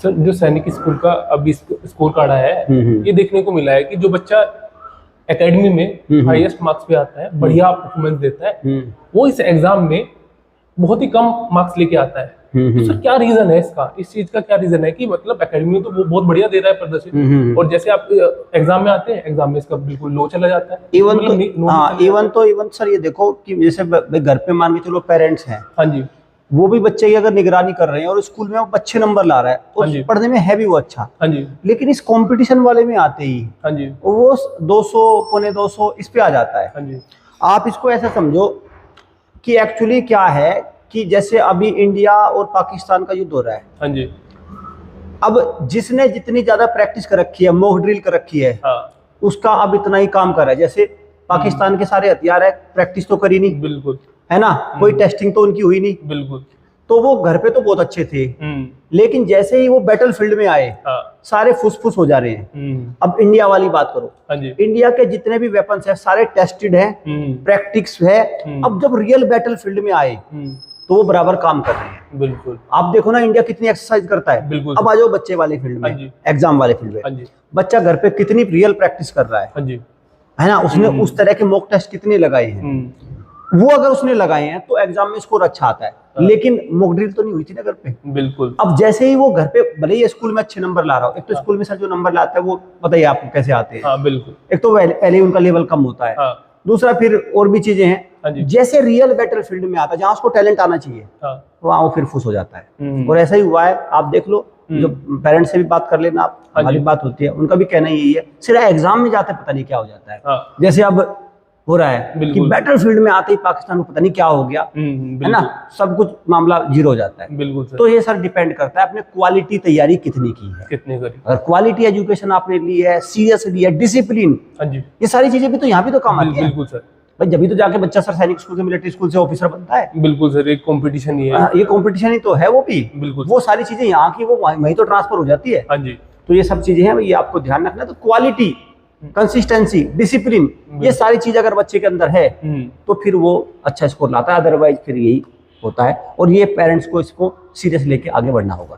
Sir जो सैनिक school का अभी स्कोर कार्ड आया है, ये देखने को मिला है कि जो बच्चा एकेडमी में हाईएस्ट मार्क्स पे आता है, बढ़िया परफॉर्मेंस देता है, वो इस एग्जाम में बहुत ही कम मार्क्स लेके आता है। तो सर क्या रीजन है इसका, इस चीज का क्या रीजन है कि मतलब एकेडमी में तो वो बहुत बढ़िया दे रहा है प्रदर्शन, और जैसे आप एग्जाम में आते हैं, एग्जाम में इसका बिल्कुल लो चला जाता है। इवन सर ये देखो कि जैसे घर पे मान के चलो पेरेंट्स हैं, हाँ जी, वो भी बच्चे की अगर निगरानी कर रहे हैं और स्कूल में वो अच्छे नंबर ला रहा है और पढ़ने में है भी वो अच्छा, हाँ जी, लेकिन इस कंपटीशन वाले में आते ही हाँ जी, वो 200 पौने 200 इस पे आ जाता है। हाँ जी, आप इसको ऐसा समझो कि एक्चुअली क्या है कि जैसे अभी इंडिया और पाकिस्तान का युद्ध हो रहा है, हाँ जी, अब जिसने जितनी ज्यादा प्रैक्टिस कर रखी है, मॉक ड्रिल कर रखी है, हाँ, उसका अब इतना ही काम कर रहा है। जैसे पाकिस्तान के सारे हथियार है, प्रैक्टिस तो करी नहीं, बिल्कुल, है ना, कोई टेस्टिंग तो उनकी हुई नहीं, बिल्कुल, तो वो घर पे तो बहुत अच्छे थे, लेकिन जैसे ही वो बैटल फील्ड में आए, हाँ, सारे फुसफुस हो जा रहे हैं। अब इंडिया वाली बात करो, हाँ जी, इंडिया के जितने भी वेपन्स है सारे टेस्टेड हैं, प्रैक्टिस है। अब जब रियल बैटल फील्ड में आए तो वो बराबर काम कर रहे हैं। बिल्कुल, आप देखो ना इंडिया कितनी एक्सरसाइज करता है। बिल्कुल। अब आ जाओ बच्चे वाले फील्ड में, एग्जाम वाले फील्ड हाँ में, जी, बच्चा घर पे कितनी रियल प्रैक्टिस कर रहा है, हाँ जी, है ना, उसने उस तरह के मॉक टेस्ट कितने लगाए हैं, वो अगर उसने लगाए हैं तो एग्जाम में स्कोर अच्छा आता है। लेकिन मॉक ड्रिल तो नहीं हुई थी ना घर पे। बिल्कुल। अब जैसे ही वो घर पे, भले ही स्कूल में अच्छे नंबर ला रहा हो, एक तो स्कूल में सर जो नंबर लाता है वो पता ही आपको कैसे आते हैं। हाँ, बिल्कुल। एक तो पहले ही उनका लेवल कम होता है, दूसरा फिर और भी चीजें हैं। जैसे रियल बैटल फील्ड में आता है, जहां उसको टैलेंट आना चाहिए, वहां वो फिर फुस हो जाता है। और ऐसा ही हुआ है, आप देख लो, जो पेरेंट्स से भी बात कर लेना आप, हमारी बात होती है, उनका भी कहना यही है, सिर्फ एग्जाम में जाते पता नहीं क्या हो जाता है। जैसे अब हो रहा है कि बैटल फील्ड में आते ही पाकिस्तान को पता नहीं क्या हो गया, है ना, सब कुछ मामला जीरो हो जाता है। बिल्कुल सर। तो ये सर डिपेंड करता है अपने क्वालिटी तैयारी कितनी की है, कितनी करी। अगर क्वालिटी एजुकेशन आपने ली है, सीरियस ली है, डिसिप्लिन, ये सारी चीजें भी तो यहाँ भी तो काम आती है। बिल्कुल सर। भाई जब भी तो जाके बच्चा सर सैनिक स्कूल से, मिलिट्री स्कूल से ऑफिसर बनता है। बिल्कुल सर, एक कंपटीशन ही है, ये कंपटीशन ही तो है वो भी। बिल्कुल। वो सारी चीजें यहाँ की वो वहीं तो ट्रांसफर हो जाती है। हाँ जी। तो ये सब चीजें हैं, ये आपको ध्यान रखना। तो क्वालिटी, कंसिस्टेंसी, डिसिप्लिन, ये सारी चीज अगर बच्चे के अंदर है तो फिर वो अच्छा स्कोर लाता है, अदरवाइज फिर यही होता है। और ये पेरेंट्स को इसको सीरियस लेके आगे बढ़ना होगा।